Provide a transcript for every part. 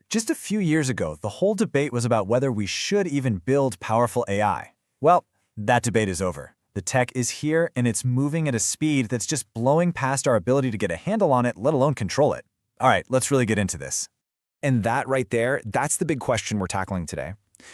Just a few years ago, the whole debate was about whether we should even build powerful AI. Well, that debate is over. The tech is here, and it's moving at a speed that's just blowing past our ability to get a handle on it, let alone control it. All right, let's really get into this. And that right there, that's the big question we're tackling today.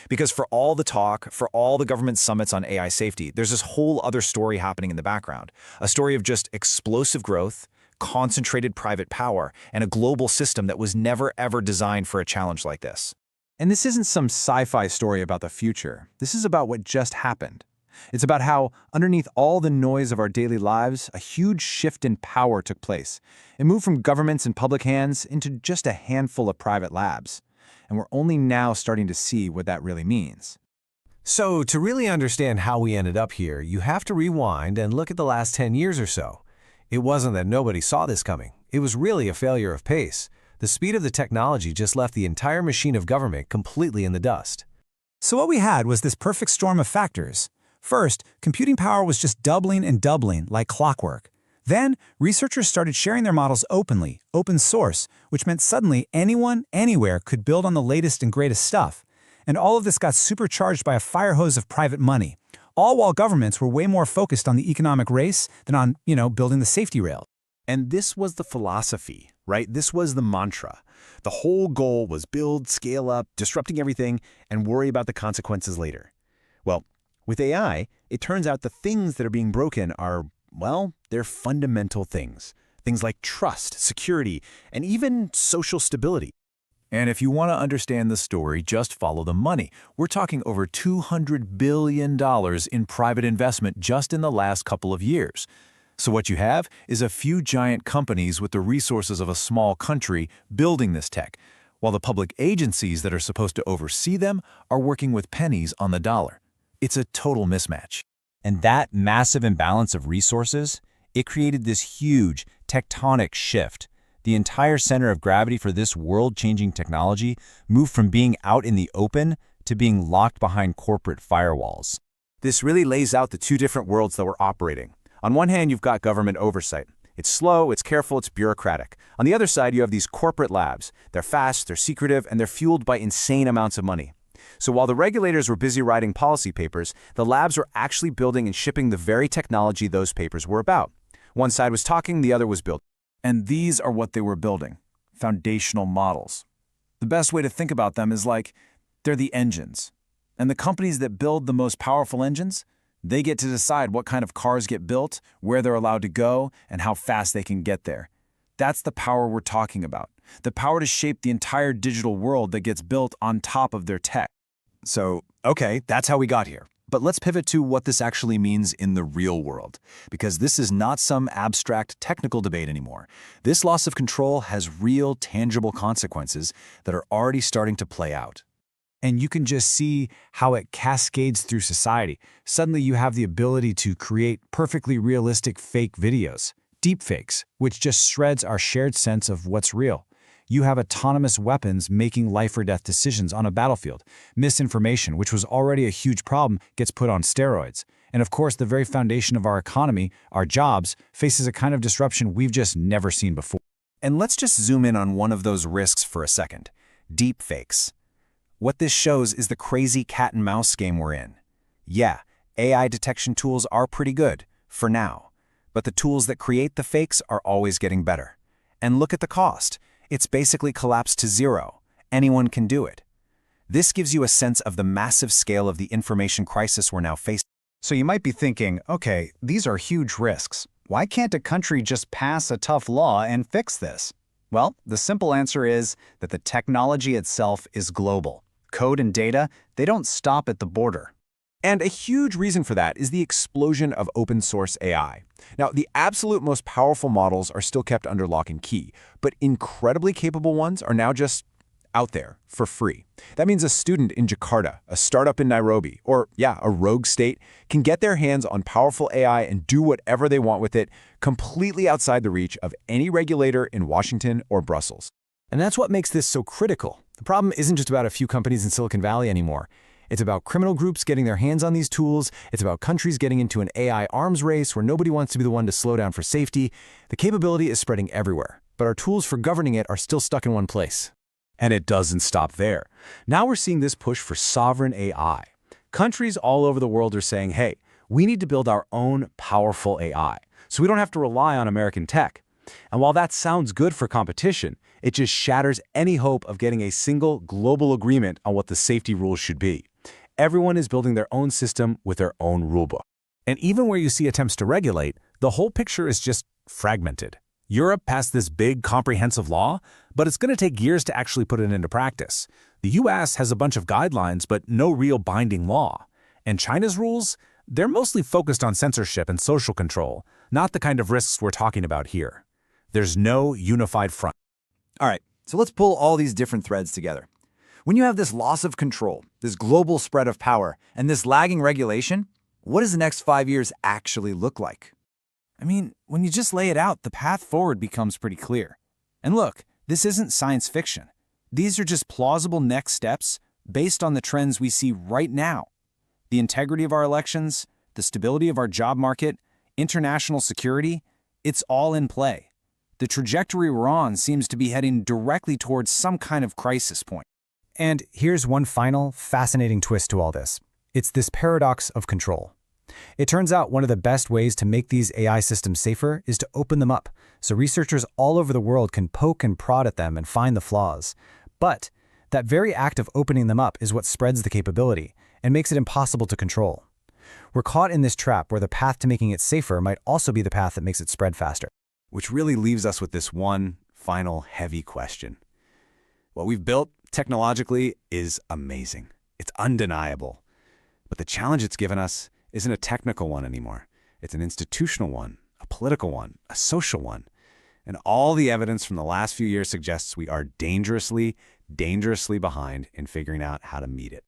Because for all the talk, for all the government summits on AI safety, there's this whole other story happening in the background. A story of just explosive growth, concentrated private power, and a global system that was never ever designed for a challenge like this. And this isn't some sci-fi story about the future. This is about what just happened. It's about how, underneath all the noise of our daily lives, a huge shift in power took place. It moved from governments and public hands into just a handful of private labs. And we're only now starting to see what that really means. So, to really understand how we ended up here, you have to rewind and look at the last 10 years or so. It wasn't that nobody saw this coming. It was really a failure of pace. The speed of the technology just left the entire machine of government completely in the dust. So what we had was this perfect storm of factors. First, computing power was just doubling and doubling like clockwork. Then, researchers started sharing their models openly, open source, which meant suddenly anyone, anywhere could build on the latest and greatest stuff. And all of this got supercharged by a fire hose of private money, all while governments were way more focused on the economic race than on, building the safety rail. And this was the philosophy, right? This was the mantra. The whole goal was build, scale up, disrupting everything, and worry about the consequences later. Well, with AI, it turns out the things that are being broken are, they're fundamental things. Things like trust, security, and even social stability. And if you want to understand the story, just follow the money. We're talking over $200 billion in private investment just in the last couple of years. So what you have is a few giant companies with the resources of a small country building this tech, while the public agencies that are supposed to oversee them are working with pennies on the dollar. It's a total mismatch. And that massive imbalance of resources, it created this huge tectonic shift. The entire center of gravity for this world-changing technology moved from being out in the open to being locked behind corporate firewalls. This really lays out the two different worlds that we're operating. On one hand, you've got government oversight. It's slow, it's careful, it's bureaucratic. On the other side, you have these corporate labs. They're fast, they're secretive, and they're fueled by insane amounts of money. So while the regulators were busy writing policy papers, the labs were actually building and shipping the very technology those papers were about. One side was talking, the other was building. And these are what they were building, foundational models. The best way to think about them is like they're the engines. And the companies that build the most powerful engines, they get to decide what kind of cars get built, where they're allowed to go, and how fast they can get there. That's the power we're talking about. The power to shape the entire digital world that gets built on top of their tech. So, okay, that's how we got here. But let's pivot to what this actually means in the real world, because this is not some abstract technical debate anymore. This loss of control has real, tangible consequences that are already starting to play out. And you can just see how it cascades through society. Suddenly you have the ability to create perfectly realistic fake videos, deepfakes, which just shreds our shared sense of what's real. You have autonomous weapons making life or death decisions on a battlefield. Misinformation, which was already a huge problem, gets put on steroids. And of course, the very foundation of our economy, our jobs, faces a kind of disruption we've just never seen before. And let's just zoom in on one of those risks for a second. Deepfakes. What this shows is the crazy cat and mouse game we're in. Yeah, AI detection tools are pretty good, for now. But the tools that create the fakes are always getting better. And look at the cost. It's basically collapsed to zero. Anyone can do it. This gives you a sense of the massive scale of the information crisis we're now facing. So you might be thinking, okay, these are huge risks. Why can't a country just pass a tough law and fix this? Well, the simple answer is that the technology itself is global. Code and data, they don't stop at the border. And a huge reason for that is the explosion of open source AI. Now, the absolute most powerful models are still kept under lock and key, but incredibly capable ones are now just out there for free. That means a student in Jakarta, a startup in Nairobi, or a rogue state can get their hands on powerful AI and do whatever they want with it, completely outside the reach of any regulator in Washington or Brussels. And that's what makes this so critical. The problem isn't just about a few companies in Silicon Valley anymore. It's about criminal groups getting their hands on these tools. It's about countries getting into an AI arms race where nobody wants to be the one to slow down for safety. The capability is spreading everywhere, but our tools for governing it are still stuck in one place. And it doesn't stop there. Now we're seeing this push for sovereign AI. Countries all over the world are saying, hey, we need to build our own powerful AI, so we don't have to rely on American tech. And while that sounds good for competition, it just shatters any hope of getting a single global agreement on what the safety rules should be. Everyone is building their own system with their own rulebook. And even where you see attempts to regulate, the whole picture is just fragmented. Europe passed this big, comprehensive law, but it's going to take years to actually put it into practice. The US has a bunch of guidelines, but no real binding law. And China's rules? They're mostly focused on censorship and social control, not the kind of risks we're talking about here. There's no unified front. All right, so let's pull all these different threads together. When you have this loss of control, this global spread of power, and this lagging regulation, what does the next 5 years actually look like? I mean, when you just lay it out, the path forward becomes pretty clear. And look, this isn't science fiction. These are just plausible next steps based on the trends we see right now. The integrity of our elections, the stability of our job market, international security, it's all in play. The trajectory we're on seems to be heading directly towards some kind of crisis point. And here's one final, fascinating twist to all this. It's this paradox of control. It turns out one of the best ways to make these AI systems safer is to open them up, so researchers all over the world can poke and prod at them and find the flaws. But that very act of opening them up is what spreads the capability and makes it impossible to control. We're caught in this trap where the path to making it safer might also be the path that makes it spread faster. Which really leaves us with this one final heavy question. What we've built technologically is amazing. It's undeniable. But the challenge it's given us isn't a technical one anymore. It's an institutional one, a political one, a social one. And all the evidence from the last few years suggests we are dangerously behind in figuring out how to meet it.